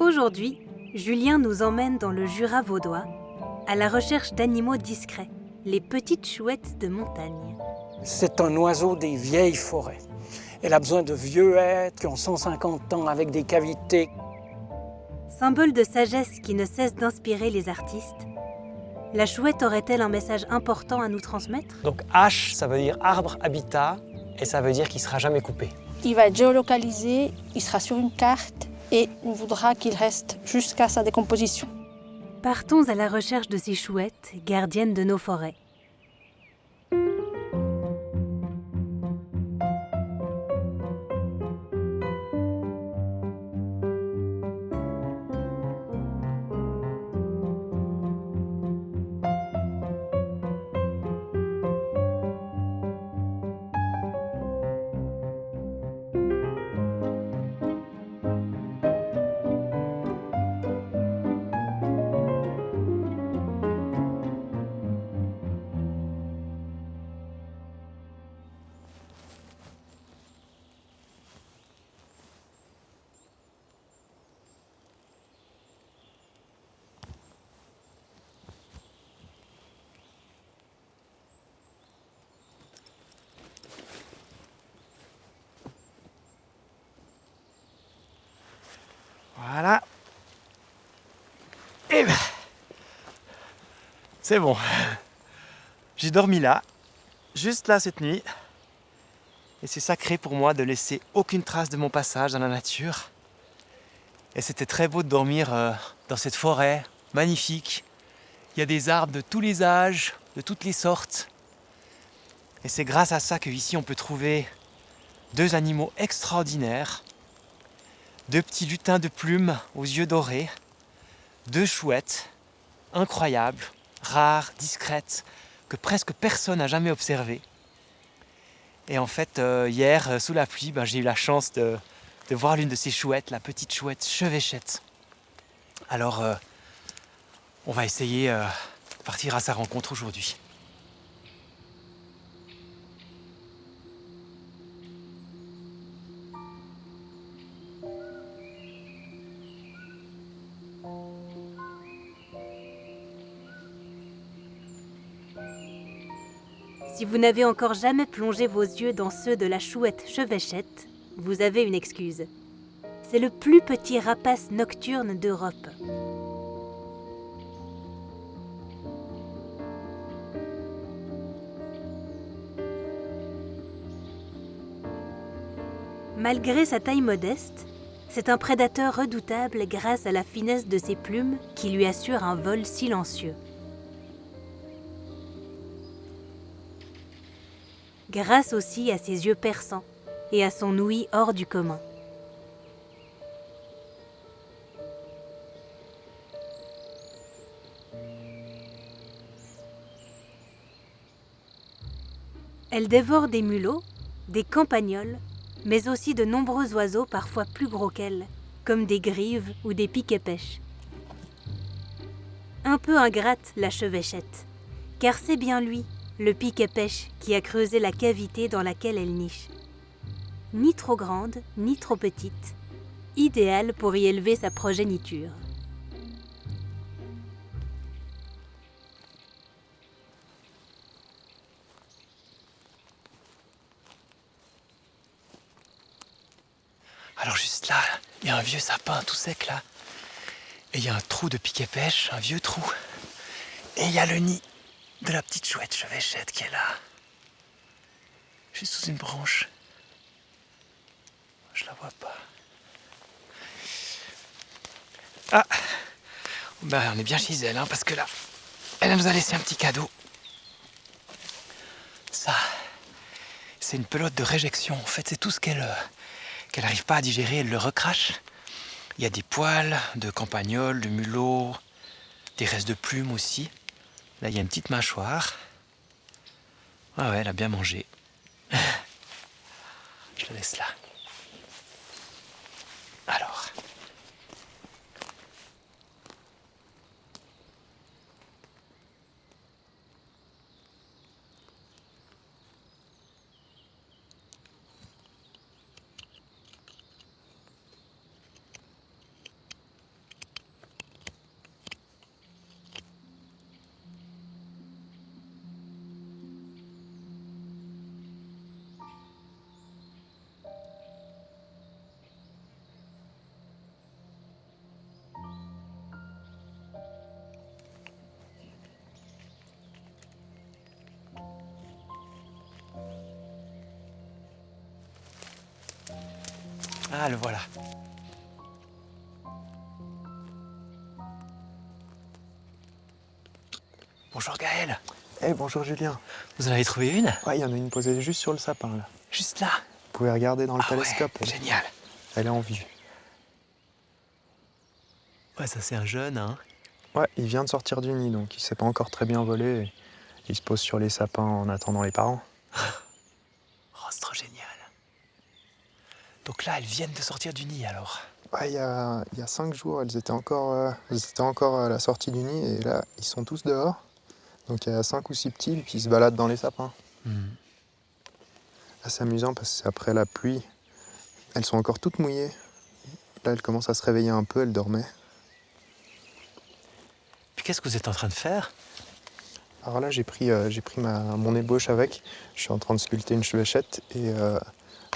Aujourd'hui, Julien nous emmène dans le Jura vaudois, à la recherche d'animaux discrets, les petites chouettes de montagne. C'est un oiseau des vieilles forêts. Elle a besoin de vieux hêtres qui ont 150 ans avec des cavités. Symbole de sagesse qui ne cesse d'inspirer les artistes, la chouette aurait-elle un message important à nous transmettre ? Donc H, ça veut dire arbre habitat, et ça veut dire qu'il ne sera jamais coupé. Il va être géolocalisé, il sera sur une carte et on voudra qu'il reste jusqu'à sa décomposition. Partons à la recherche de ces chouettes, gardiennes de nos forêts. Voilà. Et ben, c'est bon. J'ai dormi là, juste là cette nuit. Et c'est sacré pour moi de laisser aucune trace de mon passage dans la nature. Et c'était très beau de dormir dans cette forêt magnifique. Il y a des arbres de tous les âges, de toutes les sortes. Et c'est grâce à ça qu'ici on peut trouver deux animaux extraordinaires. Deux petits lutins de plumes aux yeux dorés. Deux chouettes incroyables, rares, discrètes, que presque personne n'a jamais observées. Et en fait, hier, sous la pluie, j'ai eu la chance de voir l'une de ces chouettes, la petite chouette chevêchette. Alors, on va essayer de partir à sa rencontre aujourd'hui. Si vous n'avez encore jamais plongé vos yeux dans ceux de la chouette chevêchette, vous avez une excuse. C'est le plus petit rapace nocturne d'Europe. Malgré sa taille modeste, c'est un prédateur redoutable grâce à la finesse de ses plumes qui lui assure un vol silencieux. Grâce aussi à ses yeux perçants et à son ouïe hors du commun. Elle dévore des mulots, des campagnols, mais aussi de nombreux oiseaux parfois plus gros qu'elle, comme des grives ou des piquets-pêches. Un peu ingrate la chevêchette, car c'est bien lui, le piquet-pêche, qui a creusé la cavité dans laquelle elle niche. Ni trop grande, ni trop petite, idéale pour y élever sa progéniture. Alors juste là, il y a un vieux sapin tout sec là. Et il y a un trou de piquet-pêche, un vieux trou. Et il y a le nid de la petite chouette chevêchette qui est là. Juste sous une branche. Je la vois pas. Ah, on est bien chez elle, parce que là, elle nous a laissé un petit cadeau. Ça, c'est une pelote de réjection. En fait, c'est tout ce qu'elle n'arrive pas à digérer, elle le recrache. Il y a des poils de campagnol, de mulot, des restes de plumes aussi. Là, il y a une petite mâchoire. Ah ouais, elle a bien mangé. Je la laisse là. Alors. Ah, le voilà. Bonjour Gaël. Eh bonjour Julien. Vous en avez trouvé une? Ouais, il y en a une posée juste sur le sapin là. Juste là. Vous pouvez regarder dans le Ah télescope. ouais, génial. Elle est en vue. Ouais, ça c'est un jeune, hein. Ouais, il vient de sortir du nid, donc il sait pas encore très bien voler. Il se pose sur les sapins en attendant les parents. Oh, c'est trop génial. Donc là, elles viennent de sortir du nid alors. Ouais, il y a 5 jours, elles étaient encore à la sortie du nid et là, ils sont tous dehors. Donc il y a 5 ou 6 petits qui se baladent dans les sapins. Hmm. Là, c'est amusant parce qu'après la pluie, elles sont encore toutes mouillées. Là, elles commencent à se réveiller un peu, elles dormaient. Puis qu'est-ce que vous êtes en train de faire? Alors là, j'ai pris mon ébauche avec. Je suis en train de sculpter une chevêchette et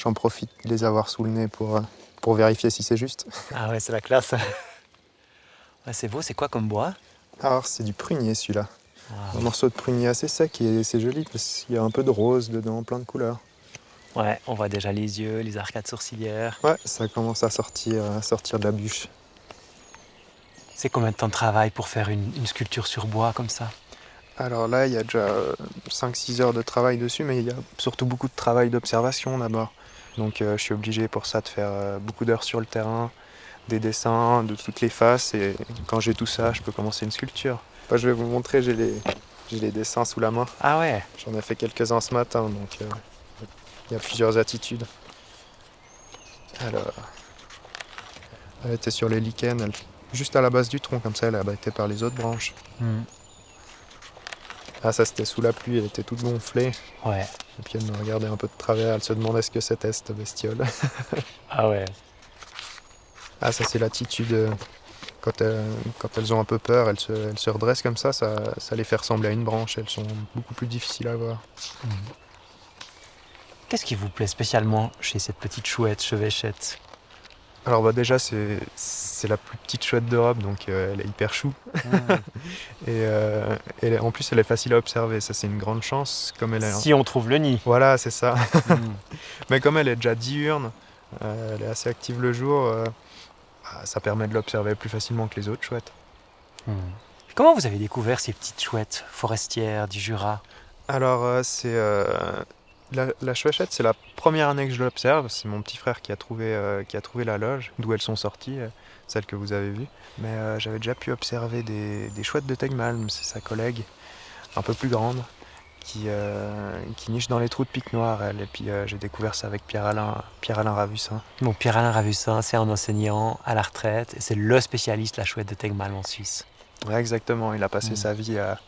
j'en profite de les avoir sous le nez pour vérifier si c'est juste. Ah ouais, c'est la classe. Ouais, c'est beau, c'est quoi comme bois? Alors, c'est du prunier celui-là. Wow. Un morceau de prunier assez sec et c'est joli parce qu'il y a un peu de rose dedans, plein de couleurs. Ouais, on voit déjà les yeux, les arcades sourcilières. Ouais, ça commence à sortir de la bûche. C'est combien de temps de travail pour faire une sculpture sur bois comme ça? Alors là, il y a déjà 5-6 heures de travail dessus, mais il y a surtout beaucoup de travail d'observation d'abord. Donc je suis obligé pour ça de faire beaucoup d'heures sur le terrain, des dessins de toutes les faces, et quand j'ai tout ça, je peux commencer une sculpture. Enfin, je vais vous montrer, j'ai les dessins sous la main. Ah ouais. J'en ai fait quelques-uns ce matin, donc il y a plusieurs attitudes. Alors, elle était sur les lichens, juste à la base du tronc, comme ça elle est abattée par les autres branches. Hmm. Ah, ça c'était sous la pluie, elle était toute gonflée. Ouais. Et puis elle me regardait un peu de travers, elle se demandait ce que c'était cette bestiole. Ah ouais. Ah, ça c'est l'attitude. Quand elles ont un peu peur, elles se redressent comme ça les fait ressembler à une branche. Elles sont beaucoup plus difficiles à voir. Qu'est-ce qui vous plaît spécialement chez cette petite chouette chevêchette? Alors bah déjà c'est la plus petite chouette d'Europe, donc elle est hyper chou. Et en plus elle est facile à observer, ça c'est une grande chance. Comme elle est... Si on trouve le nid. Voilà, c'est ça. Hmm. Mais comme elle est déjà diurne, elle est assez active le jour, ça permet de l'observer plus facilement que les autres chouettes. Hmm. Comment vous avez découvert ces petites chouettes forestières du Jura? Alors la chouechette, c'est la première année que je l'observe. C'est mon petit frère qui a trouvé la loge, d'où elles sont sorties, celles que vous avez vues. Mais j'avais déjà pu observer des chouettes de Tegmalm, c'est sa collègue, un peu plus grande, qui niche dans les trous de pique noire, elle. Et puis j'ai découvert ça avec Pierre-Alain Ravussin. Donc Pierre-Alain Ravussin, c'est un enseignant à la retraite et c'est le spécialiste de la chouette de Tegmalm en Suisse. Ouais, exactement, il a passé Mm. sa vie à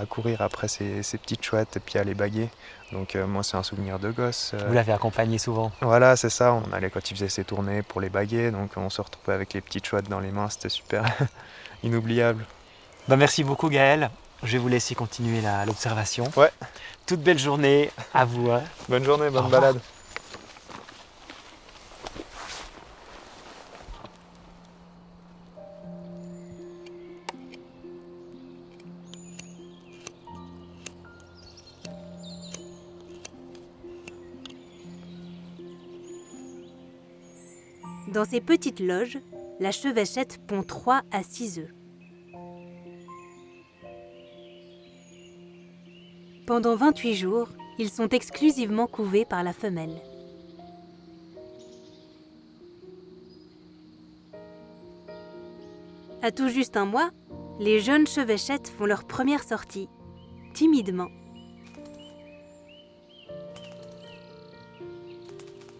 courir après ces petites chouettes et puis à les baguer. Donc moi c'est un souvenir de gosse. Vous l'avez accompagné souvent? Voilà, c'est ça, on allait quand il faisait ses tournées pour les baguer, donc on se retrouvait avec les petites chouettes dans les mains, c'était super inoubliable. Ben, merci beaucoup Gaël. Je vais vous laisser continuer l'observation. Ouais. Toute belle journée à vous. Hein. Bonne journée, Au bonne revoir. balade. Dans ces petites loges, la chevêchette pond 3 à 6 œufs. Pendant 28 jours, ils sont exclusivement couvés par la femelle. À tout juste un mois, les jeunes chevêchettes font leur première sortie, timidement.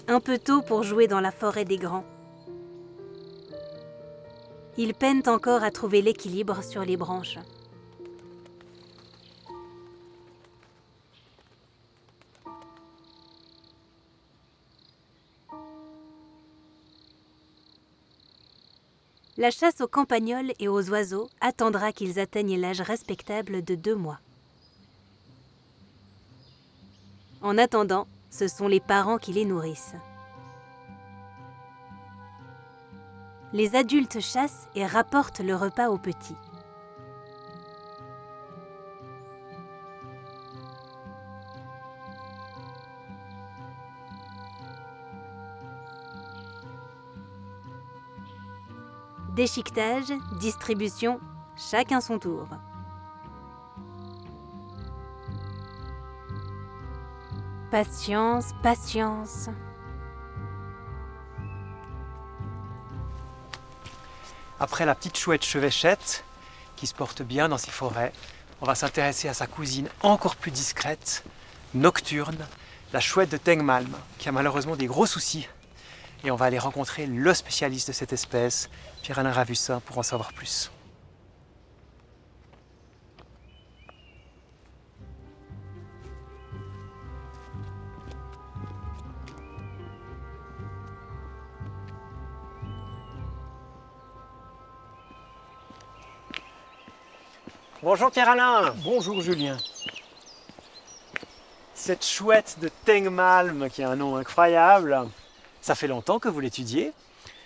Un peu tôt pour jouer dans la forêt des grands. Ils peinent encore à trouver l'équilibre sur les branches. La chasse aux campagnols et aux oiseaux attendra qu'ils atteignent l'âge respectable de 2 mois. En attendant, ce sont les parents qui les nourrissent. Les adultes chassent et rapportent le repas aux petits. Déchiquetage, distribution, chacun son tour. Patience, patience. Après la petite chouette chevêchette, qui se porte bien dans ces forêts, on va s'intéresser à sa cousine encore plus discrète, nocturne, la chouette de Tengmalm, qui a malheureusement des gros soucis. Et on va aller rencontrer le spécialiste de cette espèce, Pierre-Alain Ravussin, pour en savoir plus. Bonjour Pierre-Alain. Bonjour Julien. Cette chouette de Tengmalm, qui a un nom incroyable, ça fait longtemps que vous l'étudiez?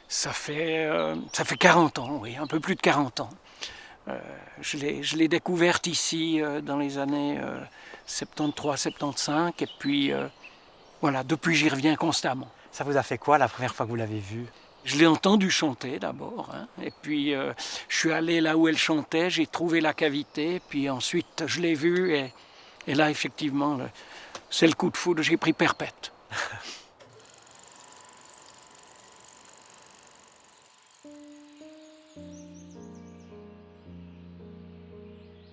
Ça fait 40 ans, oui, un peu plus de 40 ans. Je l'ai découverte ici dans les années 73-75 et puis voilà, depuis j'y reviens constamment. Ça vous a fait quoi la première fois que vous l'avez vue? Je l'ai entendue chanter d'abord, hein, et puis je suis allé là où elle chantait, j'ai trouvé la cavité, puis ensuite je l'ai vue et là effectivement c'est le coup de foudre, j'ai pris perpète.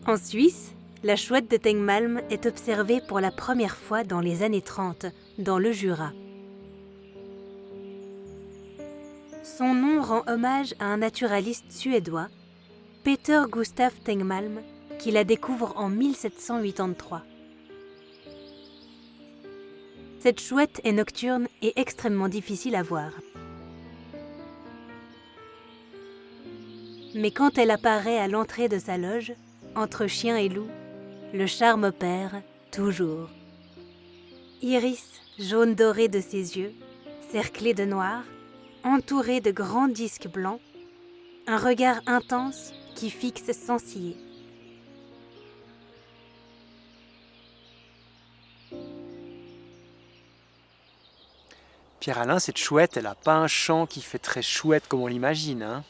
En Suisse, la chouette de Tengmalm est observée pour la première fois dans les années 30, dans le Jura. Son nom rend hommage à un naturaliste suédois, Peter Gustav Tengmalm, qui la découvre en 1783. Cette chouette est nocturne et extrêmement difficile à voir. Mais quand elle apparaît à l'entrée de sa loge, entre chien et loup, le charme opère toujours. Iris jaune doré de ses yeux, cerclé de noir, entouré de grands disques blancs, un regard intense qui fixe sans ciller. Pierre-Alain, cette chouette, elle n'a pas un chant qui fait très chouette comme on l'imagine, hein?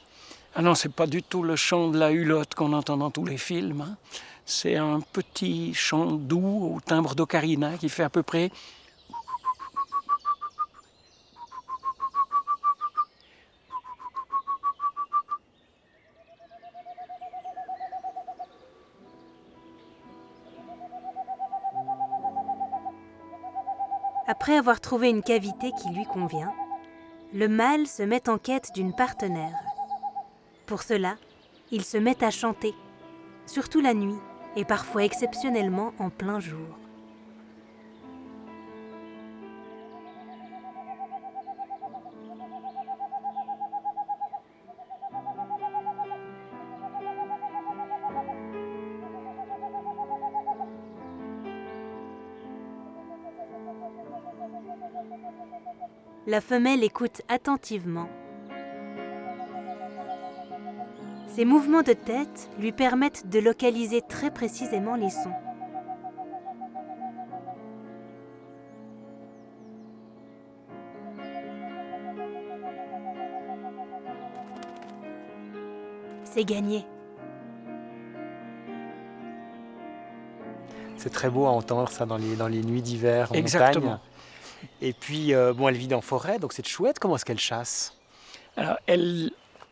Ah non, c'est pas du tout le chant de la hulotte qu'on entend dans tous les films, hein. C'est un petit chant doux au timbre d'ocarina qui fait à peu près... Après avoir trouvé une cavité qui lui convient, le mâle se met en quête d'une partenaire. Pour cela, il se met à chanter, surtout la nuit et parfois exceptionnellement en plein jour. La femelle écoute attentivement. Ses mouvements de tête lui permettent de localiser très précisément les sons. C'est gagné. C'est très beau à entendre ça dans les nuits d'hiver en Exactement. montagne. Et puis, bon, elle vit en forêt, donc c'est chouette. Comment est-ce qu'elle chasse? Alors, elle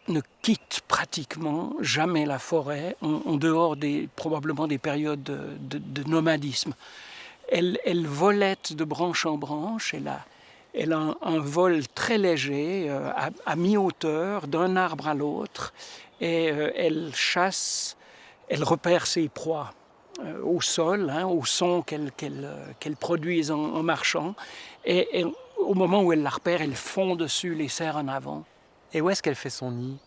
ne quitte pratiquement jamais la forêt, en dehors probablement des périodes de nomadisme. Elle volette de branche en branche, elle a un vol très léger, à mi-hauteur, d'un arbre à l'autre, et elle chasse, elle repère ses proies au sol, hein, au son qu'elle produise en marchant, et au moment où elle la repère, elle fond dessus, les serre en avant. Et où est-ce qu'elle fait son nid?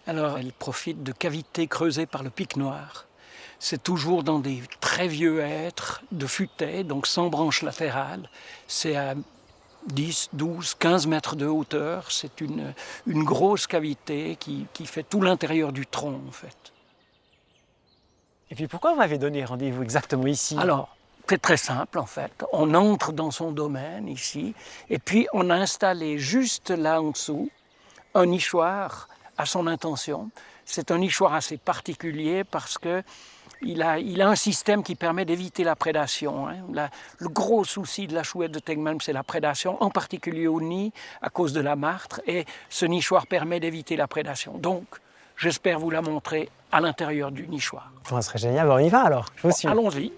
Alors, elle profite de cavités creusées par le pic noir. C'est toujours dans des très vieux hêtres de futaie, donc sans branches latérales. C'est à 10, 12, 15 mètres de hauteur. C'est une grosse cavité qui fait tout l'intérieur du tronc, en fait. Et puis pourquoi vous m'avez donné rendez-vous exactement ici? Alors, c'est très simple, en fait. On entre dans son domaine, ici, et puis on a installé juste là en dessous un nichoir à son intention. C'est un nichoir assez particulier parce que il a un système qui permet d'éviter la prédation. Le gros souci de la chouette de Tengmalm, c'est la prédation, en particulier au nid, à cause de la martre, et ce nichoir permet d'éviter la prédation. Donc, j'espère vous la montrer à l'intérieur du nichoir. Ça serait génial, on y va alors, je vous suis. Allons-y.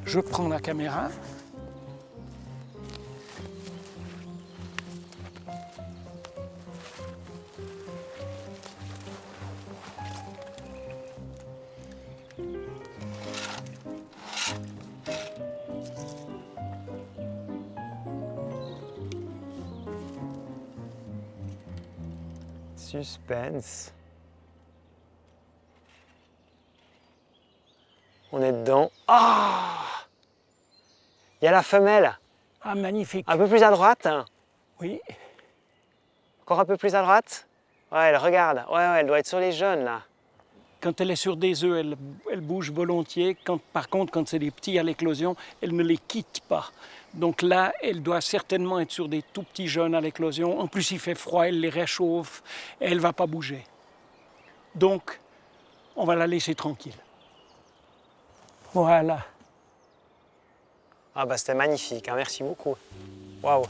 Je prends la caméra. Suspense. On est dedans. Ah! Il y a la femelle. Ah, magnifique. Un peu plus à droite. Oui. Encore un peu plus à droite. Ouais, elle regarde. Ouais, elle doit être sur les jeunes là. Quand elle est sur des œufs, elle bouge volontiers. Par contre, quand c'est des petits à l'éclosion, elle ne les quitte pas. Donc là, elle doit certainement être sur des tout petits jeunes à l'éclosion. En plus, il fait froid, elle les réchauffe et elle ne va pas bouger. Donc, on va la laisser tranquille. Voilà. Ah bah c'était magnifique, hein, merci beaucoup. Waouh.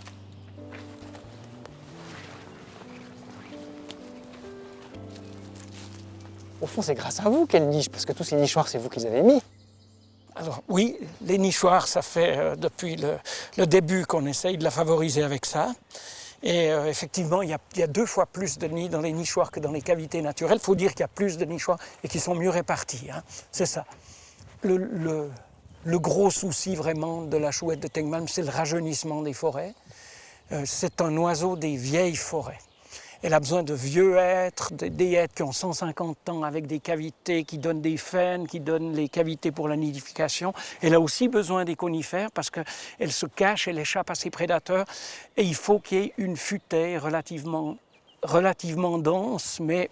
Au fond, c'est grâce à vous qu'elle niche, parce que tous ces nichoirs, c'est vous qui les avez mis. Alors oui, les nichoirs, ça fait depuis le début qu'on essaye de la favoriser avec ça. Et effectivement, il y a 2 fois plus de nids dans les nichoirs que dans les cavités naturelles. Il faut dire qu'il y a plus de nichoirs et qu'ils sont mieux répartis. Hein. C'est ça. Le gros souci vraiment de la chouette de Tengmalm, c'est le rajeunissement des forêts. C'est un oiseau des vieilles forêts. Elle a besoin de vieux hêtres, des hêtres qui ont 150 ans avec des cavités qui donnent des faines, qui donnent les cavités pour la nidification. Elle a aussi besoin des conifères parce qu'elle se cache, elle échappe à ses prédateurs. Et il faut qu'il y ait une futaie relativement dense, mais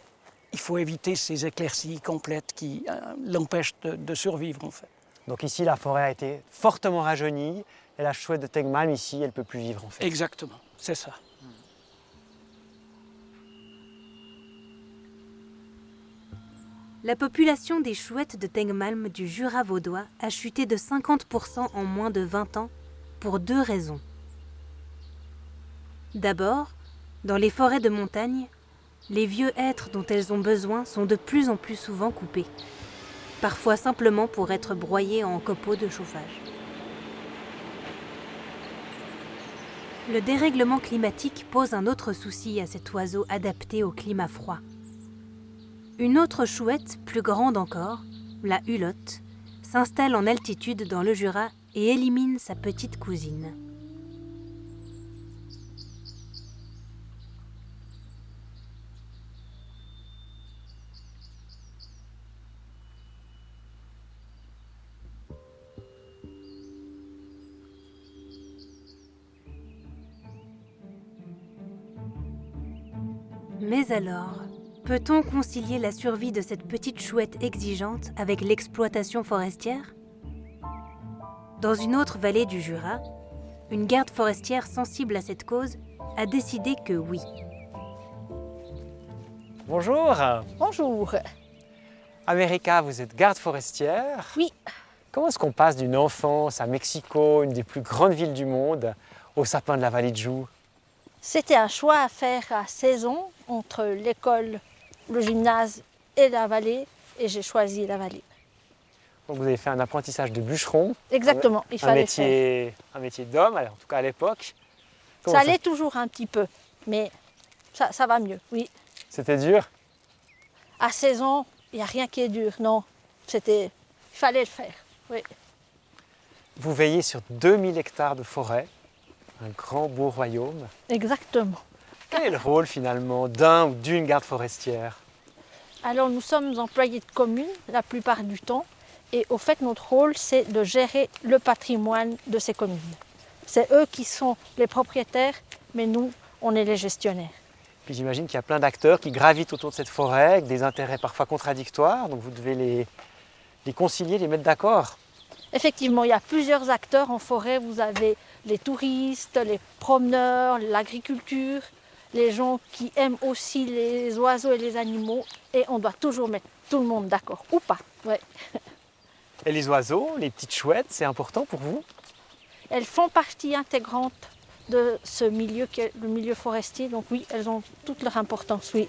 il faut éviter ces éclaircies complètes qui l'empêchent de survivre en fait. Donc ici, la forêt a été fortement rajeunie, et la chouette de Tengmalm, ici, elle ne peut plus vivre en fait. Exactement, c'est ça. La population des chouettes de Tengmalm du Jura vaudois a chuté de 50% en moins de 20 ans pour 2 raisons. D'abord, dans les forêts de montagne, les vieux hêtres dont elles ont besoin sont de plus en plus souvent coupés, parfois simplement pour être broyés en copeaux de chauffage. Le dérèglement climatique pose un autre souci à cet oiseau adapté au climat froid. Une autre chouette, plus grande encore, la hulotte, s'installe en altitude dans le Jura et élimine sa petite cousine. Mais alors, peut-on concilier la survie de cette petite chouette exigeante avec l'exploitation forestière ? Dans une autre vallée du Jura, une garde forestière sensible à cette cause a décidé que oui. Bonjour. Bonjour. America, vous êtes garde forestière. Oui. Comment est-ce qu'on passe d'une enfance à Mexico, une des plus grandes villes du monde, au sapin de la vallée de Joux? C'était un choix à faire à 16 ans entre l'école, le gymnase et la vallée, et j'ai choisi la vallée. Donc vous avez fait un apprentissage de bûcheron. Exactement, il fallait faire. Un métier d'homme, en tout cas à l'époque. Ça allait toujours un petit peu, mais ça va mieux, oui. C'était dur? À 16 ans, il n'y a rien qui est dur, non. Il fallait le faire, oui. Vous veillez sur 2000 hectares de forêt, un grand beau royaume. Exactement. Quel est le rôle finalement d'un ou d'une garde forestière? Alors nous sommes employés de commune la plupart du temps, et au fait notre rôle c'est de gérer le patrimoine de ces communes. C'est eux qui sont les propriétaires, mais nous, on est les gestionnaires. Puis j'imagine qu'il y a plein d'acteurs qui gravitent autour de cette forêt, avec des intérêts parfois contradictoires, donc vous devez les concilier, les mettre d'accord. Effectivement, il y a plusieurs acteurs en forêt. Vous avez les touristes, les promeneurs, l'agriculture, les gens qui aiment aussi les oiseaux et les animaux. Et on doit toujours mettre tout le monde d'accord, ou pas. Ouais. Et les oiseaux, les petites chouettes, c'est important pour vous? Elles font partie intégrante de ce milieu qui est le milieu forestier. Donc oui, elles ont toute leur importance, oui.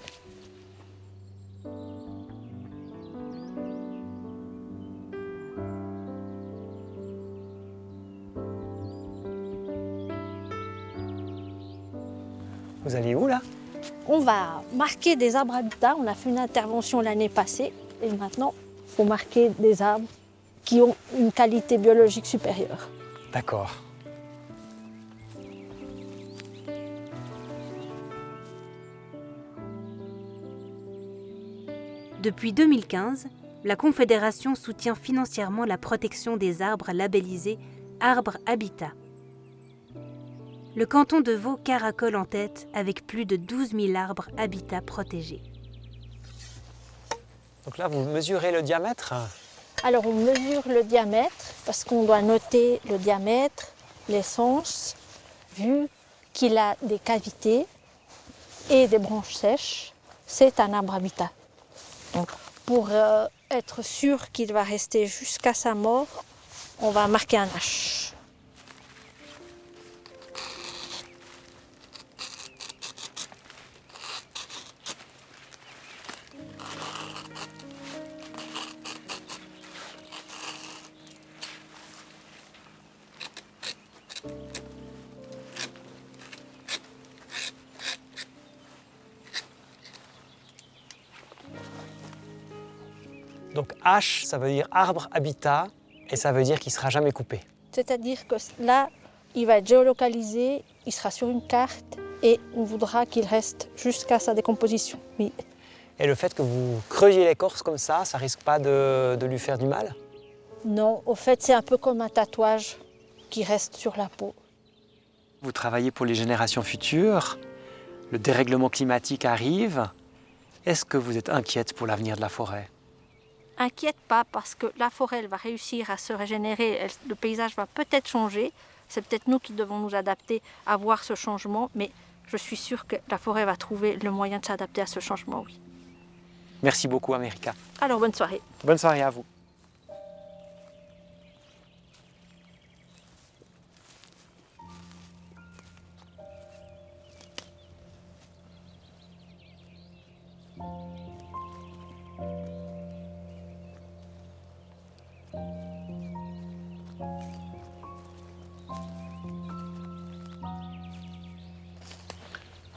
Vous allez où là? On va marquer des arbres habitats. On a fait une intervention l'année passée. Et maintenant, il faut marquer des arbres qui ont une qualité biologique supérieure. D'accord. Depuis 2015, la Confédération soutient financièrement la protection des arbres labellisés Arbres Habitat. Le canton de Vaud caracole en tête avec plus de 12 000 arbres habitat protégés. Donc là, vous mesurez le diamètre? Alors on mesure le diamètre parce qu'on doit noter le diamètre, l'essence, vu qu'il a des cavités et des branches sèches, c'est un arbre habitat. Donc pour être sûr qu'il va rester jusqu'à sa mort, on va marquer un H. Donc H, ça veut dire arbre habitat et ça veut dire qu'il ne sera jamais coupé. C'est-à-dire que là, il va être géolocalisé, il sera sur une carte et on voudra qu'il reste jusqu'à sa décomposition. Oui. Et le fait que vous creusiez l'écorce comme ça risque pas de lui faire du mal? Non, au fait, c'est un peu comme un tatouage qui reste sur la peau. Vous travaillez pour les générations futures, le dérèglement climatique arrive. Est-ce que vous êtes inquiète pour l'avenir de la forêt? Inquiète pas parce que la forêt elle va réussir à se régénérer, le paysage va peut-être changer. C'est peut-être nous qui devons nous adapter à voir ce changement, mais je suis sûre que la forêt va trouver le moyen de s'adapter à ce changement, oui. Merci beaucoup, America. Alors bonne soirée. Bonne soirée à vous.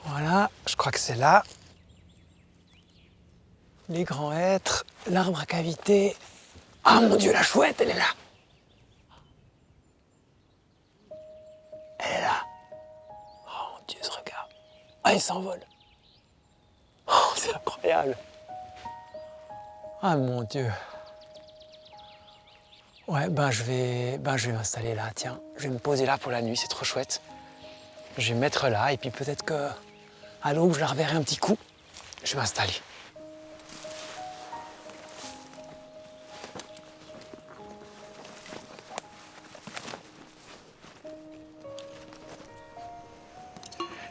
Voilà, je crois que c'est là. Les grands hêtres, l'arbre à cavité. Ah mon Dieu, la chouette, elle est là. Elle est là. Oh mon Dieu, ce regard. Ah, il s'envole. Oh, c'est incroyable. Ah mon Dieu. Ouais, je vais m'installer là, tiens. Je vais me poser là pour la nuit, c'est trop chouette. Je vais me mettre là et puis peut-être que à l'aube, je la reverrai un petit coup. Je vais m'installer.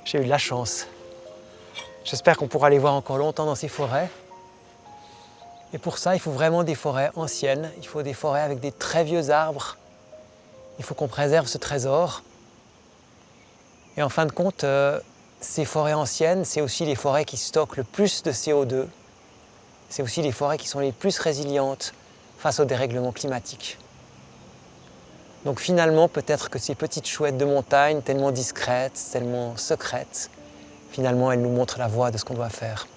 J'ai eu de la chance. J'espère qu'on pourra les voir encore longtemps dans ces forêts. Et pour ça, il faut vraiment des forêts anciennes. Il faut des forêts avec des très vieux arbres. Il faut qu'on préserve ce trésor. Et en fin de compte, ces forêts anciennes, c'est aussi les forêts qui stockent le plus de CO2. C'est aussi les forêts qui sont les plus résilientes face au dérèglement climatique. Donc finalement, peut-être que ces petites chouettes de montagne, tellement discrètes, tellement secrètes, finalement, elles nous montrent la voie de ce qu'on doit faire.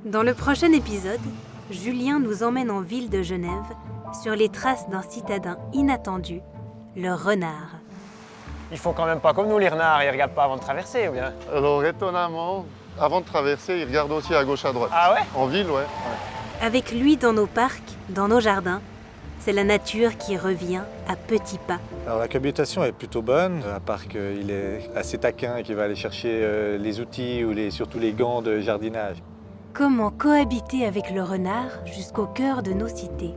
Dans le prochain épisode, Julien nous emmène en ville de Genève sur les traces d'un citadin inattendu, le renard. Ils font quand même pas comme nous les renards, ils regardent pas avant de traverser ou bien? Alors étonnamment, avant de traverser, ils regardent aussi à gauche à droite. Ah ouais? En ville, ouais. Avec lui dans nos parcs, dans nos jardins, c'est la nature qui revient à petits pas. Alors la cohabitation est plutôt bonne, à part qu'il est assez taquin et qu'il va aller chercher les outils ou surtout les gants de jardinage. Comment cohabiter avec le renard jusqu'au cœur de nos cités?